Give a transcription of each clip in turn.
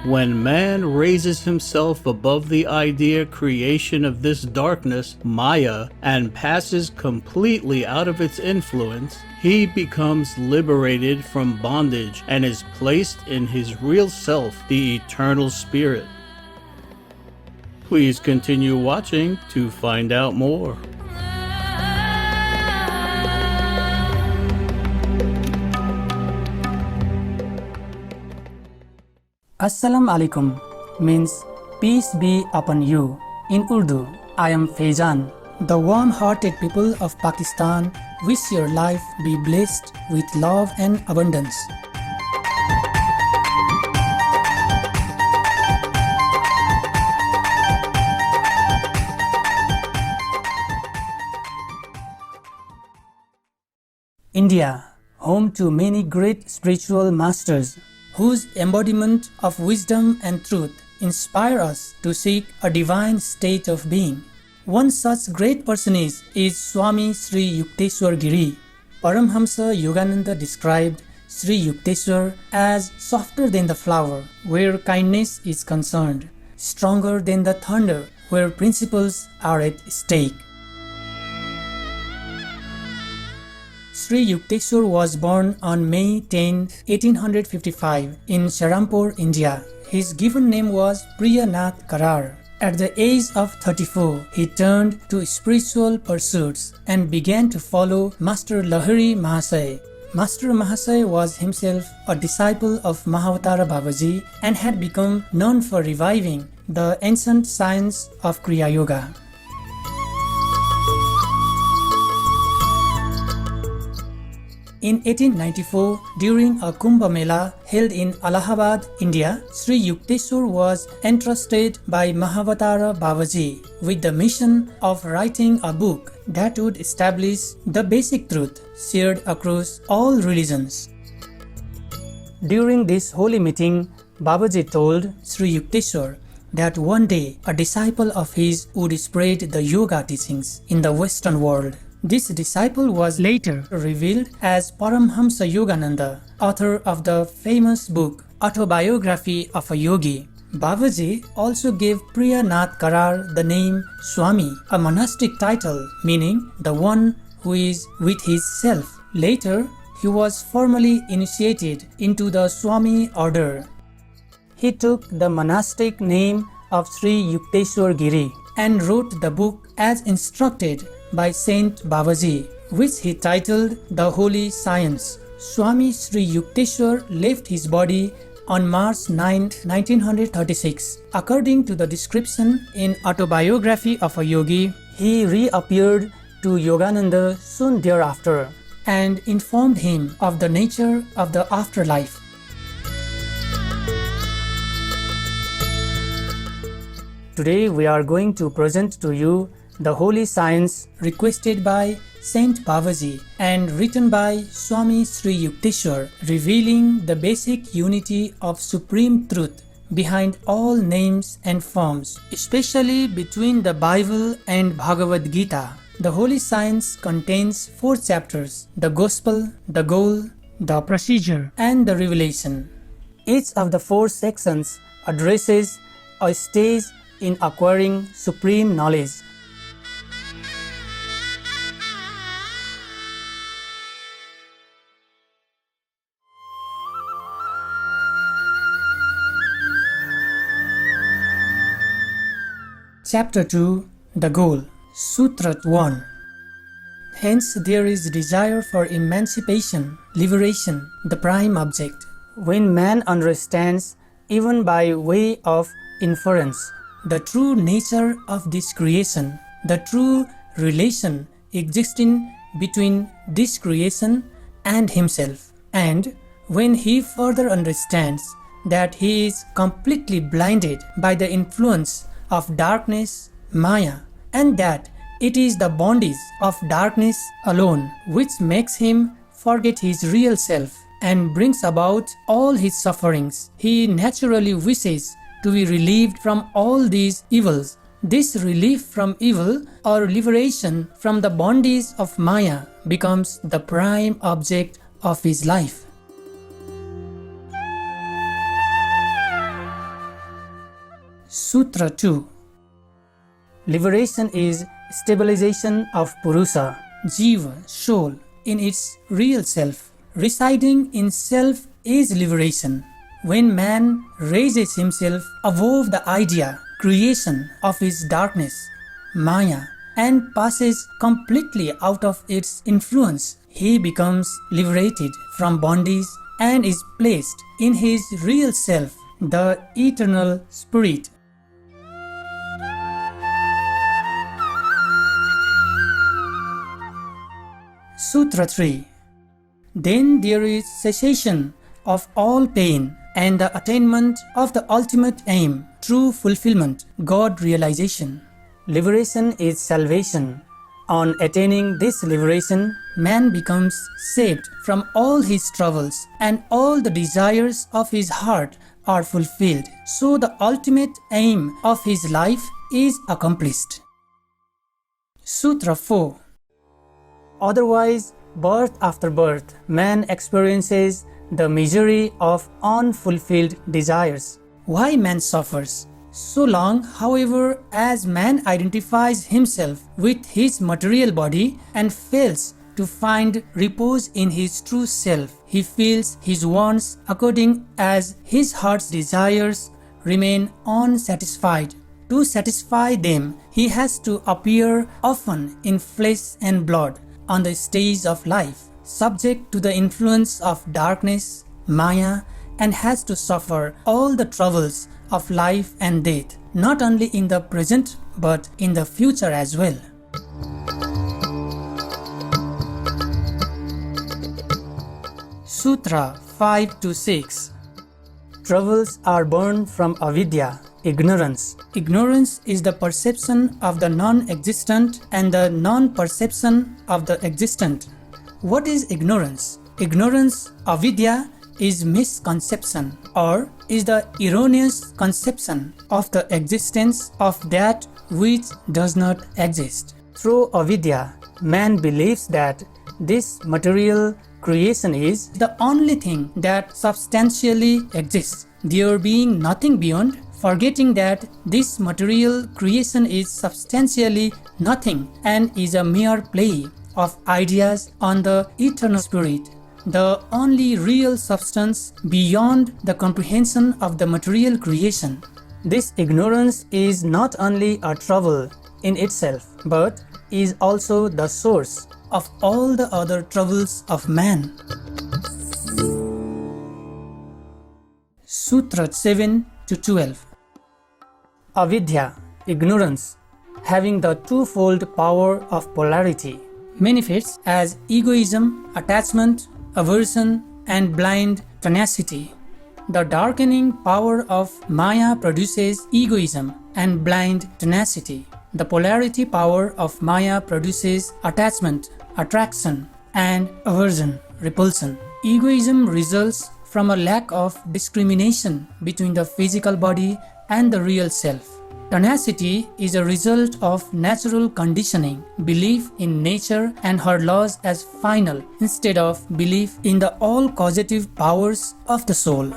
When man raises himself above the idea creation of this darkness, Maya, and passes completely out of its influence, he becomes liberated from bondage and is placed in his real self, the eternal spirit. Please continue watching to find out more. Assalamu alaikum means peace be upon you. In Urdu, I am Faizan. The warm-hearted people of Pakistan wish your life be blessed with love and abundance. India, home to many great spiritual masters, whose embodiment of wisdom and truth inspire us to seek a divine state of being. One such great personage is Swami Sri Yukteswar Giri. Paramhamsa Yogananda described Sri Yukteswar as softer than the flower where kindness is concerned, stronger than the thunder where principles are at stake. Sri Yukteswar was born on May 10, 1855 in Shahrampur, India. His given name was Priya Nath Karar. At the age of 34, he turned to spiritual pursuits and began to follow Master Lahiri Mahasaya. Master Mahasaya was himself a disciple of Mahavatara Babaji and had become known for reviving the ancient science of Kriya Yoga. In 1894, during a Kumbh Mela held in Allahabad, India, Sri Yukteswar was entrusted by Mahavatara Babaji with the mission of writing a book that would establish the basic truth shared across all religions. During this holy meeting, Babaji told Sri Yukteswar that one day a disciple of his would spread the yoga teachings in the Western world. This disciple was later revealed as Paramhamsa Yogananda, author of the famous book Autobiography of a Yogi. Babaji also gave Priya Nath Karar the name Swami, a monastic title meaning the one who is with his self. Later, he was formally initiated into the Swami order. He took the monastic name of Sri Yukteswar Giri and wrote the book as instructed by Saint Babaji, which he titled The Holy Science. Swami Sri Yukteswar left his body on March 9, 1936. According to the description in Autobiography of a Yogi, he reappeared to Yogananda soon thereafter and informed him of the nature of the afterlife. Today we are going to present to you The Holy Science, requested by Saint Babaji and written by Swami Sri Yukteswar, revealing the basic unity of supreme truth behind all names and forms, especially between the Bible and Bhagavad Gita. The Holy Science contains 4 chapters: the Gospel, the Goal, the Procedure, and the Revelation. Each of the 4 sections addresses a stage in acquiring supreme knowledge. Chapter 2, The Goal, Sutra 1. Hence there is desire for emancipation, liberation, the prime object. When man understands, even by way of inference, the true nature of this creation, the true relation existing between this creation and himself, and when he further understands that he is completely blinded by the influence of darkness, Maya, and that it is the bondage of darkness alone which makes him forget his real self and brings about all his sufferings, he naturally wishes to be relieved from all these evils. This relief from evil or liberation from the bondage of Maya becomes the prime object of his life. Sutra 2. Liberation is stabilization of Purusa, Jiva, soul, in its real self. Residing in self is liberation. When man raises himself above the idea, creation of his darkness, Maya, and passes completely out of its influence, he becomes liberated from bondage and is placed in his real self, the eternal spirit. Sutra 3. Then there is cessation of all pain and the attainment of the ultimate aim, true fulfillment, God realization. Liberation is salvation. On attaining this liberation, man becomes saved from all his troubles and all the desires of his heart are fulfilled. So the ultimate aim of his life is accomplished. Sutra 4. Otherwise, birth after birth, man experiences the misery of unfulfilled desires. Why man suffers? So long, however, as man identifies himself with his material body and fails to find repose in his true self, he feels his wants according as his heart's desires remain unsatisfied. To satisfy them, he has to appear often in flesh and blood on the stage of life, subject to the influence of darkness, Maya, and has to suffer all the troubles of life and death, not only in the present but in the future as well. Sutra 5-6. Troubles are born from avidya, ignorance. Ignorance is the perception of the non-existent and the non-perception of the existent. What is ignorance? Ignorance, avidya, is misconception or is the erroneous conception of the existence of that which does not exist. Through avidya, man believes that this material creation is the only thing that substantially exists, there being nothing beyond, forgetting that this material creation is substantially nothing and is a mere play of ideas on the eternal spirit, the only real substance beyond the comprehension of the material creation. This ignorance is not only a trouble in itself, but is also the source of all the other troubles of man. Sutra 7-12. Avidya, ignorance, having the twofold power of polarity, manifests as egoism, attachment, aversion, and blind tenacity. The darkening power of Maya produces egoism and blind tenacity. The polarity power of Maya produces attachment, attraction, and aversion, repulsion. Egoism results from a lack of discrimination between the physical body and the real self. Tenacity is a result of natural conditioning, belief in nature and her laws as final instead of belief in the all-causative powers of the soul.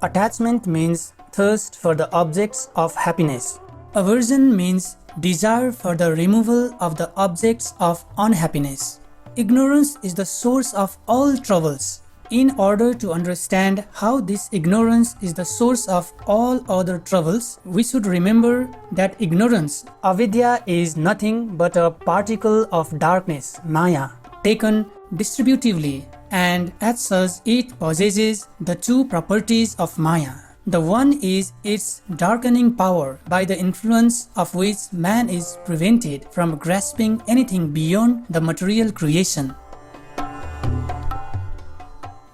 Attachment means thirst for the objects of happiness. Aversion means desire for the removal of the objects of unhappiness. Ignorance is the source of all troubles. In order to understand how this ignorance is the source of all other troubles, we should remember that ignorance, avidya, is nothing but a particle of darkness, Maya, taken distributively, and as such it possesses the two properties of Maya. The one is its darkening power, by the influence of which man is prevented from grasping anything beyond the material creation.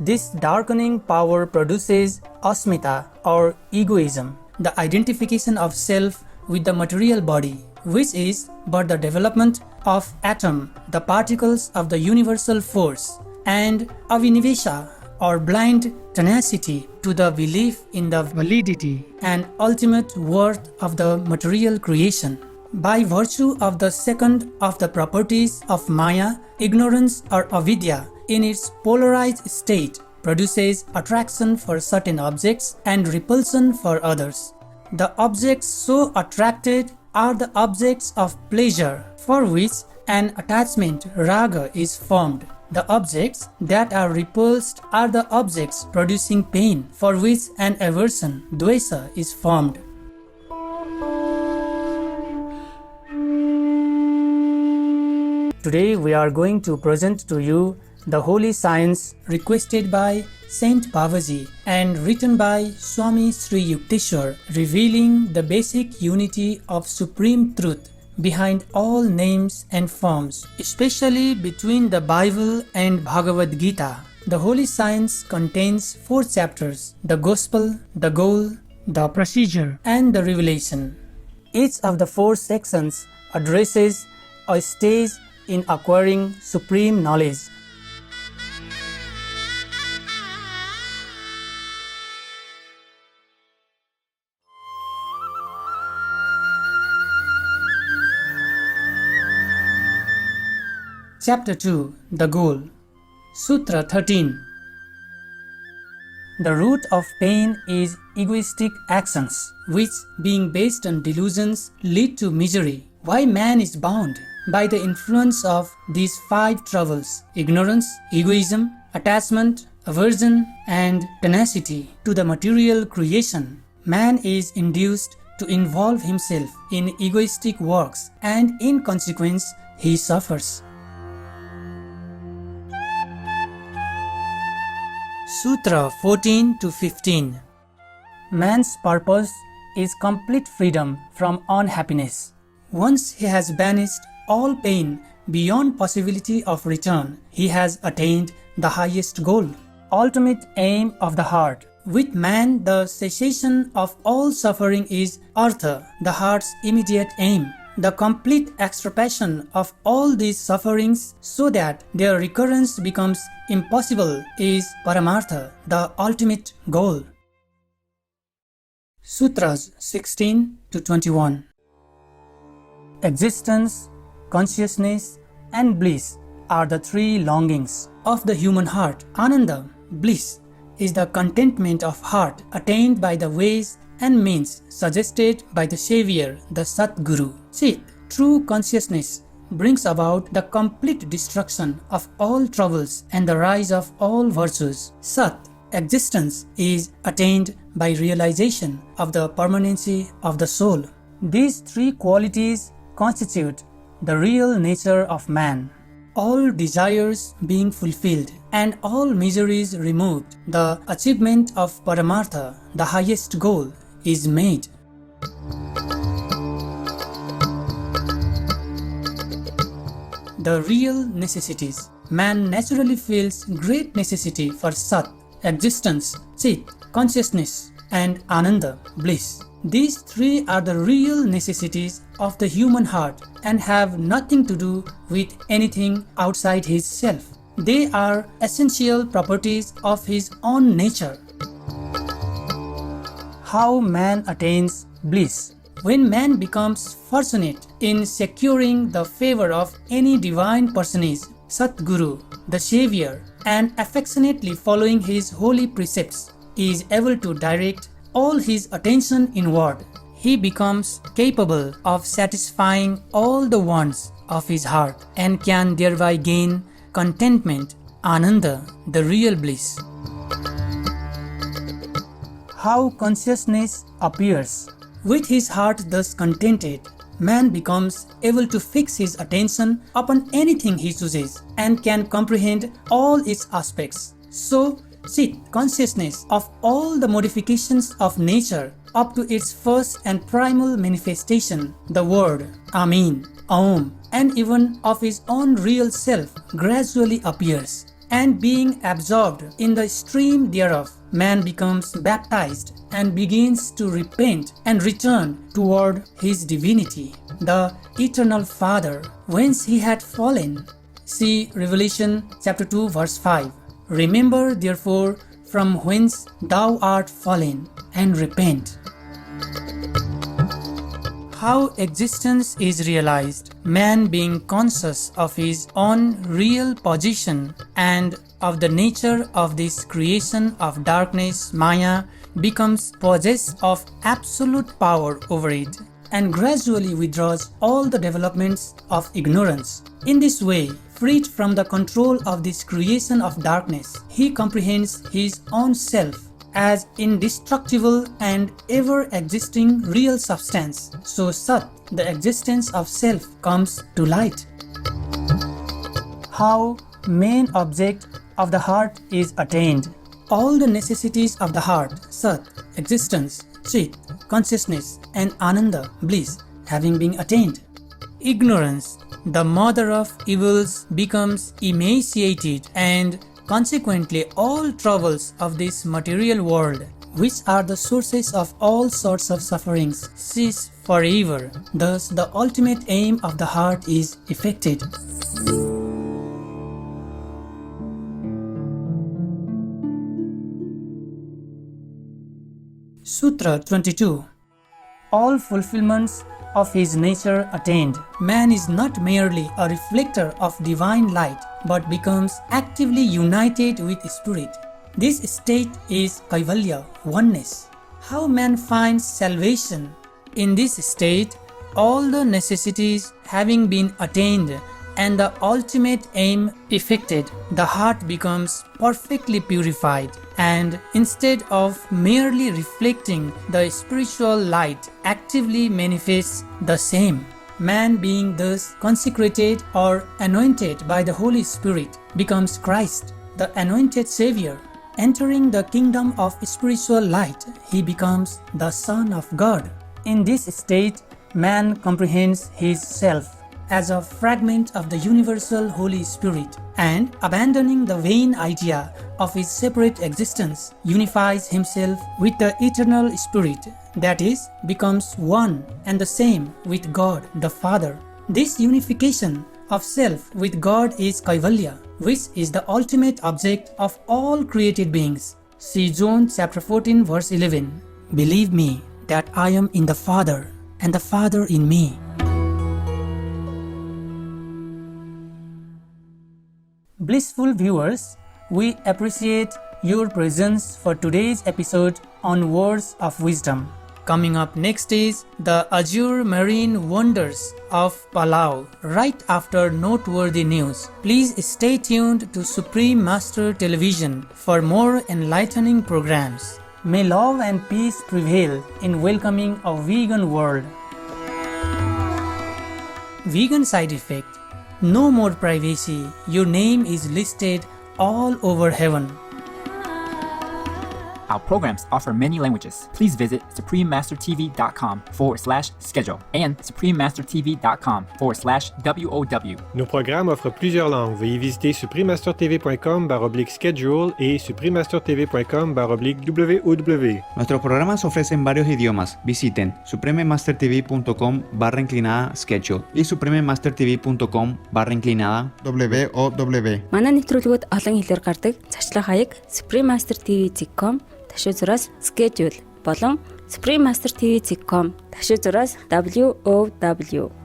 This darkening power produces asmita or egoism, the identification of self with the material body, which is but the development of atom, the particles of the universal force, and avinivesha or blind tenacity to the belief in the validity and ultimate worth of the material creation. By virtue of the second of the properties of Maya, ignorance or avidya, in its polarized state, produces attraction for certain objects and repulsion for others. The objects so attracted are the objects of pleasure, for which an attachment raga is formed. The objects that are repulsed are the objects producing pain, for which an aversion dvesa is formed. Today we are going to present to you the holy science requested by Saint Babaji and written by Swami Sri Yukteswar, revealing the basic unity of supreme truth behind all names and forms, especially between the Bible and Bhagavad Gita. The holy science contains 4 chapters: the Gospel, the Goal, the Procedure, and the Revelation. Each of the 4 sections addresses a stage in acquiring supreme knowledge. Chapter 2, The Goal. Sutra 13. The root of pain is egoistic actions, which, being based on delusions, lead to misery. Why man is bound? By the influence of these 5 troubles: ignorance, egoism, attachment, aversion, and tenacity to the material creation. Man is induced to involve himself in egoistic works, and in consequence, he suffers. Sutra 14 to 15. Man's purpose is complete freedom from unhappiness. Once he has banished all pain beyond possibility of return, he has attained the highest goal, ultimate aim of the heart. With man, the cessation of all suffering is artha, the heart's immediate aim. The complete extirpation of all these sufferings so that their recurrence becomes impossible is paramartha, the ultimate goal. Sutras 16 to 21. Existence, consciousness, and bliss are the 3 longings of the human heart. Ananda, bliss, is the contentment of heart attained by the ways and means suggested by the Savior, the Satguru. Chit, true consciousness, brings about the complete destruction of all troubles and the rise of all virtues. Sat, existence, is attained by realization of the permanency of the soul. These 3 qualities constitute the real nature of man. All desires being fulfilled and all miseries removed, the achievement of Paramartha, the highest goal, is made. The real necessities. Man naturally feels great necessity for Sat, existence, Chit, consciousness, and Ananda, bliss. These 3 are the real necessities of the human heart and have nothing to do with anything outside his self. They are essential properties of his own nature. How man attains bliss. When man becomes fortunate in securing the favor of any divine personage, Satguru, the Savior, and affectionately following his holy precepts, is able to direct all his attention inward. He becomes capable of satisfying all the wants of his heart and can thereby gain contentment, Ananda, the real bliss. How consciousness appears. With his heart thus contented, man becomes able to fix his attention upon anything he chooses and can comprehend all its aspects. So, Chit, consciousness of all the modifications of nature up to its first and primal manifestation, the word, Amin, Aum, and even of his own real self gradually appears. And being absorbed in the stream thereof, man becomes baptized and begins to repent and return toward his divinity, the eternal Father, whence he had fallen. See Revelation chapter 2 verse 5. Remember therefore from whence thou art fallen, and repent. How existence is realized. Man being conscious of his own real position and of the nature of this creation of darkness, Maya, becomes possessed of absolute power over it and gradually withdraws all the developments of ignorance. In this way, freed from the control of this creation of darkness, he comprehends his own self as indestructible and ever-existing real substance. So Sat, the existence of self, comes to light. How main object of the heart is attained. All the necessities of the heart, Sat, existence, Chit, consciousness, and Ananda, bliss, having been attained. Ignorance, the mother of evils, becomes emaciated, and consequently all troubles of this material world, which are the sources of all sorts of sufferings, cease forever. Thus the ultimate aim of the heart is effected. Sutra 22. All fulfillments of his nature attained, man is not merely a reflector of divine light, but becomes actively united with spirit. This state is Kaivalya, oneness. How man finds salvation? In this state, all the necessities having been attained and the ultimate aim effected, the heart becomes perfectly purified, and instead of merely reflecting the spiritual light, actively manifests the same. Man, being thus consecrated or anointed by the Holy Spirit, becomes Christ, the anointed Savior. Entering the kingdom of spiritual light, he becomes the Son of God. In this state, man comprehends his self as a fragment of the universal Holy Spirit, and abandoning the vain idea of his separate existence, unifies himself with the eternal Spirit, that is, becomes one and the same with God the Father. This unification of self with God is Kaivalya, which is the ultimate object of all created beings. See John chapter 14 verse 11. Believe me that I am in the Father, and the Father in me. Blissful viewers, we appreciate your presence for today's episode on Words of Wisdom. Coming up next is the Azure Marine Wonders of Palau, right after noteworthy news. Please stay tuned to Supreme Master Television for more enlightening programs. May love and peace prevail in welcoming a vegan world. Vegan side effect. No more privacy. Your name is listed all over heaven. Our programs offer many languages. Please visit suprememastertv.com/schedule and suprememastertv.com/WOW. Nos programmes offrent plusieurs langues. Veuillez visiter suprememastertv.com/schedule et suprememastertv.com/WOW. Nuestros programas ofrecen varios idiomas. Visiten suprememastertv.com/schedule y suprememastertv.com/WOW. Манай нэвтрүүлгүүд олон хэлээр гардаг. Зачлах хаяг suprememastertv.com/schedule болон suprememastertv.com/WOW